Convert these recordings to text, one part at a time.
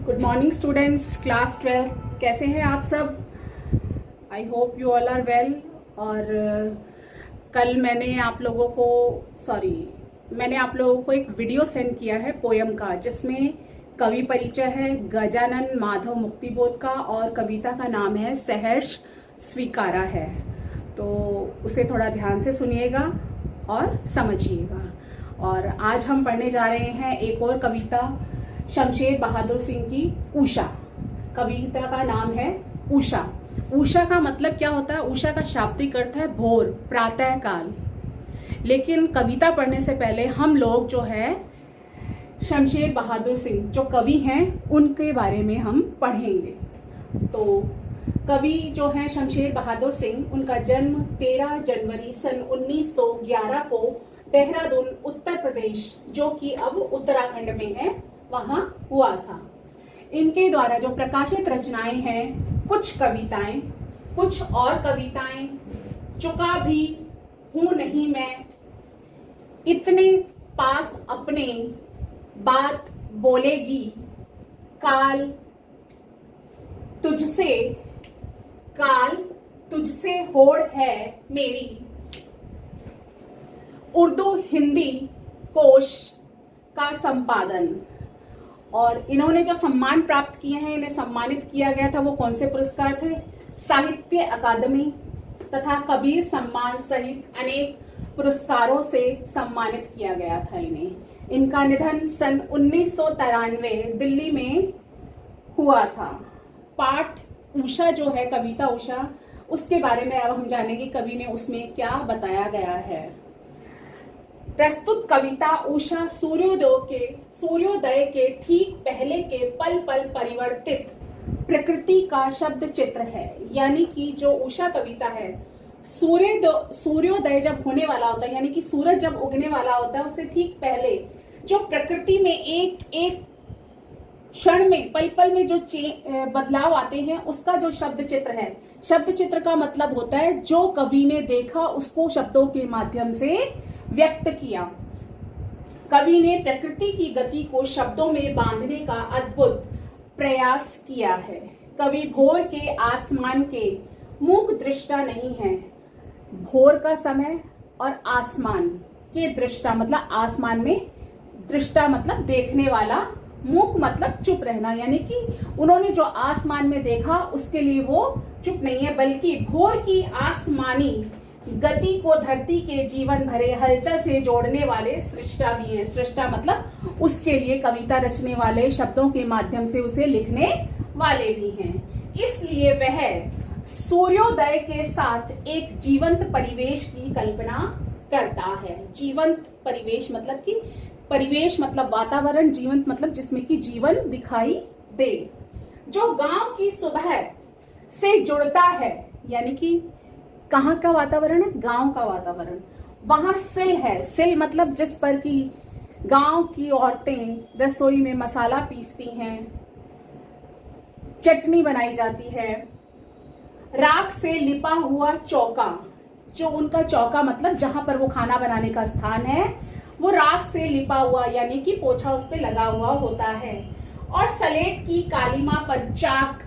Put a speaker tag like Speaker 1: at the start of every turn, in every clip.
Speaker 1: Good morning students, class 12 कैसे हैं आप सब। I hope you all are well. और कल मैंने आप लोगों को एक वीडियो सेंड किया है पोयम का, जिसमें कवि परिचय है गजानन माधव मुक्तिबोध का और कविता का नाम है सहर्ष स्वीकारा है। तो उसे थोड़ा ध्यान से सुनिएगा और समझिएगा। और आज हम पढ़ने जा रहे हैं एक और कविता शमशेर बहादुर सिंह की उषा। कविता का नाम है उषा। उषा का मतलब क्या होता है? उषा का शाब्दिक अर्थ है भोर, प्रातः काल। लेकिन कविता पढ़ने से पहले हम लोग जो है शमशेर बहादुर सिंह जो कवि हैं उनके बारे में हम पढ़ेंगे। तो कवि जो है शमशेर बहादुर सिंह, उनका जन्म 13 जनवरी सन 1911 को देहरादून उत्तर प्रदेश, जो कि अब उत्तराखंड में है, वहां हुआ था। इनके द्वारा जो प्रकाशित रचनाएं हैं, कुछ कविताएं, कुछ और कविताएं, चुका भी हूं नहीं मैं, इतने पास अपने बात बोलेगी काल तुझसे, काल तुझसे होड़ है मेरी, उर्दू हिंदी कोश का संपादन। और इन्होंने जो सम्मान प्राप्त किए हैं, इन्हें सम्मानित किया गया था, वो कौन से पुरस्कार थे? साहित्य अकादमी तथा कबीर सम्मान सहित अनेक पुरस्कारों से सम्मानित किया गया था इन्हें। इनका निधन सन 1993 दिल्ली में हुआ था। पाठ उषा जो है, कविता उषा, उसके बारे में अब हम जानेंगे कवि ने उसमें क्या बताया गया है। प्रस्तुत कविता उषा सूर्योदय के ठीक पहले के पल पल परिवर्तित प्रकृति का शब्द चित्र है। यानी कि जो उषा कविता है, सूर्योदय जब होने वाला होता है, यानी कि सूरज जब उगने वाला होता है, उससे ठीक पहले जो प्रकृति में एक एक क्षण में, पल पल में जो बदलाव आते हैं, उसका जो शब्द चित्र है। शब्द चित्र का मतलब होता है जो कवि ने देखा उसको शब्दों के माध्यम से व्यक्त किया। कवि ने प्रकृति की गति को शब्दों में बांधने का अद्भुत प्रयास किया है। कवि भोर के आसमान के मूक दृष्टा नहीं है। भोर का समय और आसमान के दृष्टा मतलब आसमान में, दृष्टा मतलब देखने वाला, मूक मतलब चुप रहना, यानी कि उन्होंने जो आसमान में देखा उसके लिए वो चुप नहीं है, बल्कि भोर की आसमानी गति को धरती के जीवन भरे हलचल से जोड़ने वाले सृष्टा भी हैं। सृष्टा मतलब उसके लिए कविता रचने वाले, शब्दों के माध्यम से उसे लिखने वाले भी हैं। इसलिए वह सूर्योदय के साथ एक जीवंत परिवेश की कल्पना करता है। जीवंत परिवेश मतलब कि परिवेश मतलब वातावरण, जीवंत मतलब जिसमें कि जीवन दिखाई दे, जो गांव की सुबह से जुड़ता है। यानी कि कहाँ का वातावरण है? गांव का वातावरण। वहां सिल है। सिल मतलब जिस पर कि गांव की औरतें रसोई में मसाला पीसती हैं, चटनी बनाई जाती है। राख से लिपा हुआ चौका, जो उनका चौका मतलब जहां पर वो खाना बनाने का स्थान है, वो राख से लिपा हुआ, यानी कि पोछा उस पे लगा हुआ होता है। और सलेट की कालीमा पर चाक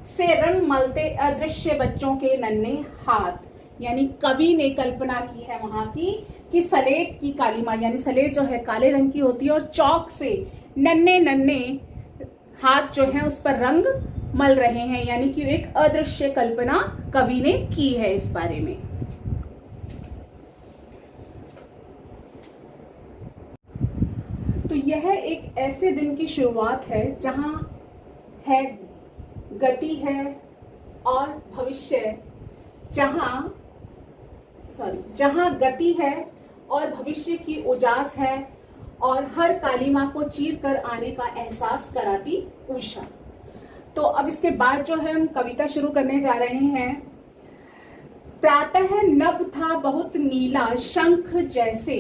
Speaker 1: से रंग मलते अदृश्य बच्चों के नन्हे हाथ। यानी कवि ने कल्पना की है वहां की कि सलेट की कालीमा, यानी सलेट जो है काले रंग की होती है, और चौक से नन्हे नन्हे हाथ जो है उस पर रंग मल रहे हैं। यानी कि एक अदृश्य कल्पना कवि ने की है इस बारे में। तो यह एक ऐसे दिन की शुरुआत है जहां है गति है और भविष्य, जहां गति है और भविष्य की उजास है, और हर कालीमा को चीर कर आने का एहसास कराती उषा। तो अब इसके बाद जो है हम कविता शुरू करने जा रहे हैं। प्रातः नभ था बहुत नीला शंख जैसे,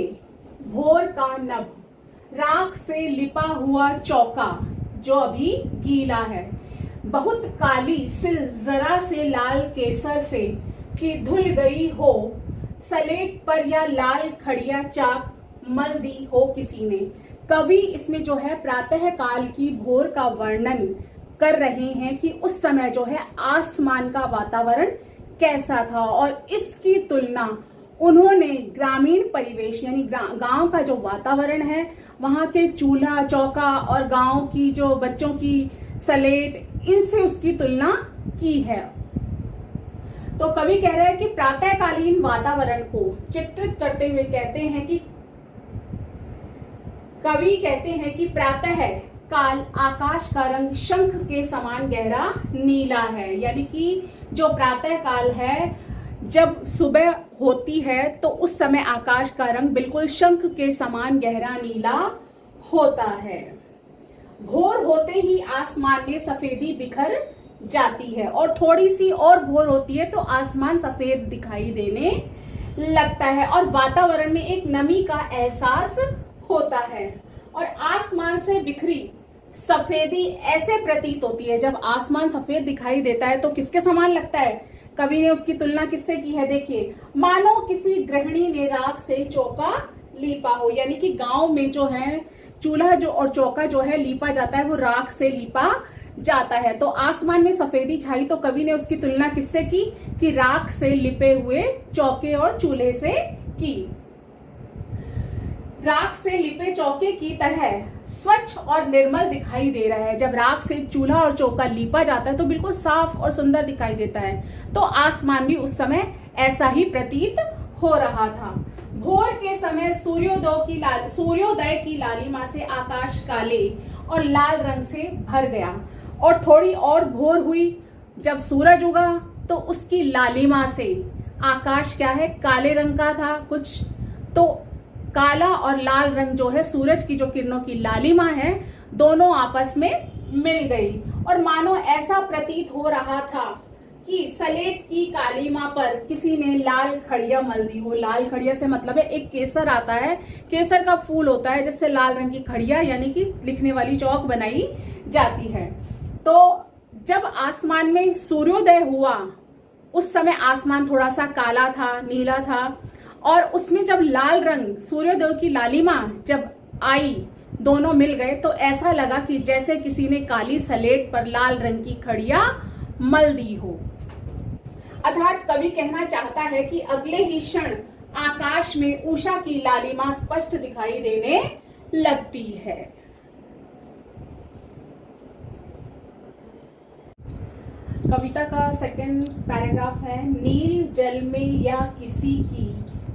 Speaker 1: भोर का नभ, राख से लिपा हुआ चौका जो अभी गीला है, बहुत काली सिल जरा से लाल केसर से कि धुल गई हो, सलेट पर या लाल खड़िया चाक मल दी हो किसी ने, कवि इसमें जो है प्रातः काल की भोर का वर्णन कर रहे हैं कि उस समय जो है आसमान का वातावरण कैसा था, और इसकी तुलना उन्होंने ग्रामीण परिवेश यानी गांव का जो वातावरण है, वहां के चूल्हा चौका और गांव की जो बच्चों की सलेट, इनसे उसकी तुलना की है। तो कवि कह रहे हैं कि प्रातःकालीन वातावरण को चित्रित करते हुए कहते हैं कि कवि कहते हैं कि प्रातः काल आकाश का रंग शंख के समान गहरा नीला है। यानी कि जो प्रातः काल है, जब सुबह होती है तो उस समय आकाश का रंग बिल्कुल शंख के समान गहरा नीला होता है। भोर होते ही आसमान में सफेदी बिखर जाती है, और थोड़ी सी और भोर होती है तो आसमान सफेद दिखाई देने लगता है, और वातावरण में एक नमी का एहसास होता है। और आसमान से बिखरी सफेदी ऐसे प्रतीत होती है, जब आसमान सफेद दिखाई देता है तो किसके समान लगता है? कवि ने उसकी तुलना किससे की है? देखिए, मानो किसी गृहिणी ने राख से चौका लीपा हो। यानी कि गांव में जो है चूल्हा जो और चौका जो है लीपा जाता है, वो राख से लीपा जाता है। तो आसमान में सफेदी छाई, तो कवि ने उसकी तुलना किससे की? कि राख से लिपे हुए चौके और चूल्हे से की। राख से लिपे चौके की तरह स्वच्छ और निर्मल दिखाई दे रहा है। जब राख से चूल्हा और चौका लीपा जाता है तो बिल्कुल साफ और सुंदर दिखाई देता है। तो आसमान भी उस समय ऐसा ही प्रतीत हो रहा था। भोर के समय सूर्योदय की लालिमा से आकाश काले और लाल रंग से भर गया, और थोड़ी और भोर हुई, जब सूरज उगा तो उसकी लालिमा से आकाश क्या है? काले रंग का था कुछ। तो काला और लाल रंग जो है, सूरज की जो किरणों की लालिमा है, दोनों आपस में मिल गई, और मानो ऐसा प्रतीत हो रहा था कि सलेट की कालीमा पर किसी ने लाल खड़िया मल दी हो। लाल खड़िया से मतलब है एक केसर आता है, केसर का फूल होता है, जिससे लाल रंग की खड़िया यानी कि लिखने वाली चौक बनाई जाती है। तो जब आसमान में सूर्योदय हुआ, उस समय आसमान थोड़ा सा काला था, नीला था, और उसमें जब लाल रंग सूर्योदय की लालिमा जब आई, दोनों मिल गए, तो ऐसा लगा कि जैसे किसी ने काली सलेट पर लाल रंग की खड़िया मल दी हो। अर्थात कवि कहना चाहता है कि अगले ही क्षण आकाश में उषा की लालिमा स्पष्ट दिखाई देने लगती है। कविता का सेकंड पैराग्राफ है, नील जल में या किसी की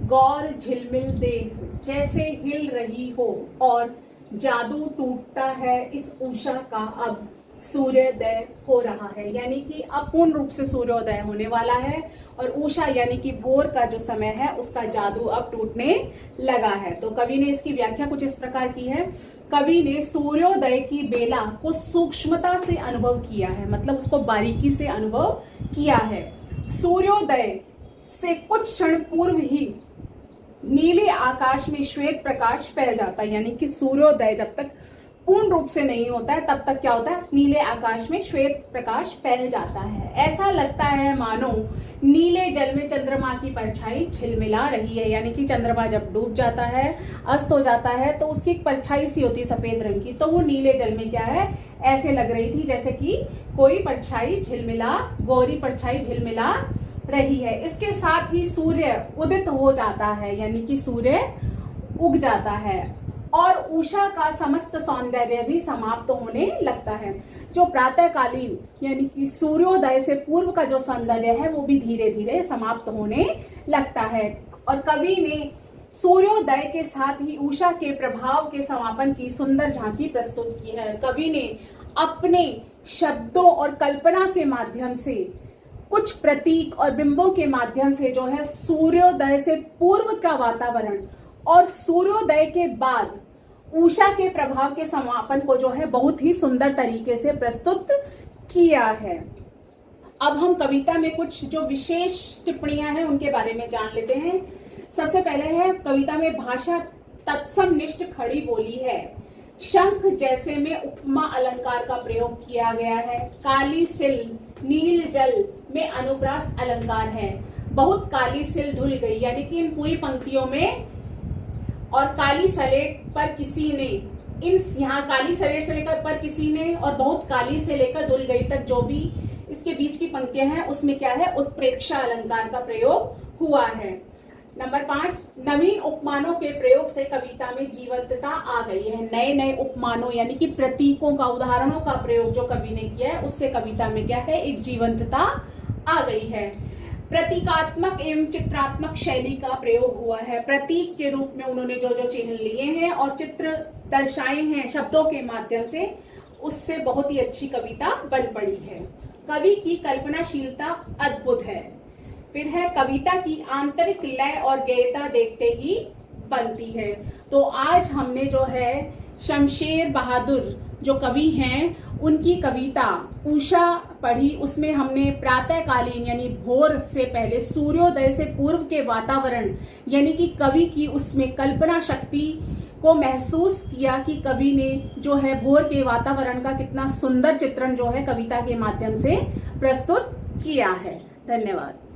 Speaker 1: गौर झिलमिल देह जैसे हिल रही हो, और जादू टूटता है इस उषा का, अब सूर्योदय हो रहा है। यानी कि अब पूर्ण रूप से सूर्योदय होने वाला है, और उषा यानी कि भोर का जो समय है, उसका जादू अब टूटने लगा है। तो कवि ने इसकी व्याख्या कुछ इस प्रकार की है। कवि ने सूर्योदय की बेला को सूक्ष्मता से अनुभव किया है, मतलब उसको बारीकी से अनुभव किया है। सूर्योदय से कुछ क्षण पूर्व ही नीले आकाश में श्वेत प्रकाश फैल जाता है। यानी कि सूर्योदय जब तक पूर्ण रूप से नहीं होता है, तब तक क्या होता है? नीले आकाश में श्वेत प्रकाश फैल जाता है। ऐसा लगता है मानो नीले जल में चंद्रमा की परछाई झिलमिला रही है। यानी कि चंद्रमा जब डूब जाता है, अस्त हो जाता है, तो उसकी एक परछाई सी होती है सफेद रंग की, तो वो नीले जल में क्या है? ऐसे लग रही थी जैसे कि कोई परछाई झिलमिला, गौरी परछाई झिलमिला रही है। इसके साथ ही सूर्य उदित हो जाता है, यानी कि सूर्य उग जाता है, और उषा का समस्त सौंदर्य भी समाप्त होने लगता है। जो प्रातःकालीन यानी कि सूर्योदय से पूर्व का जो सौंदर्य है, वो भी धीरे धीरे समाप्त होने लगता है। और कवि ने सूर्योदय के साथ ही उषा के प्रभाव के समापन की सुंदर झांकी प्रस्तुत की है। कवि ने अपने शब्दों और कल्पना के माध्यम से, कुछ प्रतीक और बिंबों के माध्यम से जो है सूर्योदय से पूर्व का वातावरण और सूर्योदय के बाद उषा के प्रभाव के समापन को जो है बहुत ही सुंदर तरीके से प्रस्तुत किया है। अब हम कविता में कुछ जो विशेष टिप्पणियां हैं उनके बारे में जान लेते हैं। सबसे पहले है, कविता में भाषा तत्सम निष्ठ खड़ी बोली है। शंख जैसे में उपमा अलंकार का प्रयोग किया गया है। काली सिल नील जल में अनुप्रास अलंकार है। बहुत काली सिल धुल गई, यानी कि इन पूरी पंक्तियों में, और काली सलेट पर किसी ने इन यहाँ काली सरेर से लेकर पर किसी ने और बहुत काली से लेकर धुल गई तक जो भी इसके बीच की पंक्तियां हैं उसमें क्या है, उत्प्रेक्षा अलंकार का प्रयोग हुआ है। नंबर 5, नवीन उपमानों के प्रयोग से कविता में जीवंतता आ गई है। नए नए उपमानों यानी कि प्रतीकों का, उदाहरणों का प्रयोग जो कवि ने किया है उससे कविता में क्या है, एक जीवंतता आ गई है। प्रतीकात्मक एवं चित्रात्मक शैली का प्रयोग हुआ है। प्रतीक के रूप में उन्होंने जो जो चिन्ह लिए हैं और चित्र दर्शाए हैं शब्दों के माध्यम से, उससे बहुत ही अच्छी कविता बन पड़ी है। कवि की कल्पनाशीलता अद्भुत है। फिर है कविता की आंतरिक लय और गेयता देखते ही बनती है। तो आज हमने जो है शमशेर बहादुर जो कवि हैं उनकी कविता उषा पढ़ी। उसमें हमने प्रातःकालीन यानी भोर से पहले, सूर्योदय से पूर्व के वातावरण यानी कि कवि की उसमें कल्पना शक्ति को महसूस किया कि कवि ने जो है भोर के वातावरण का कितना सुंदर चित्रण जो है कविता के माध्यम से प्रस्तुत किया है। धन्यवाद।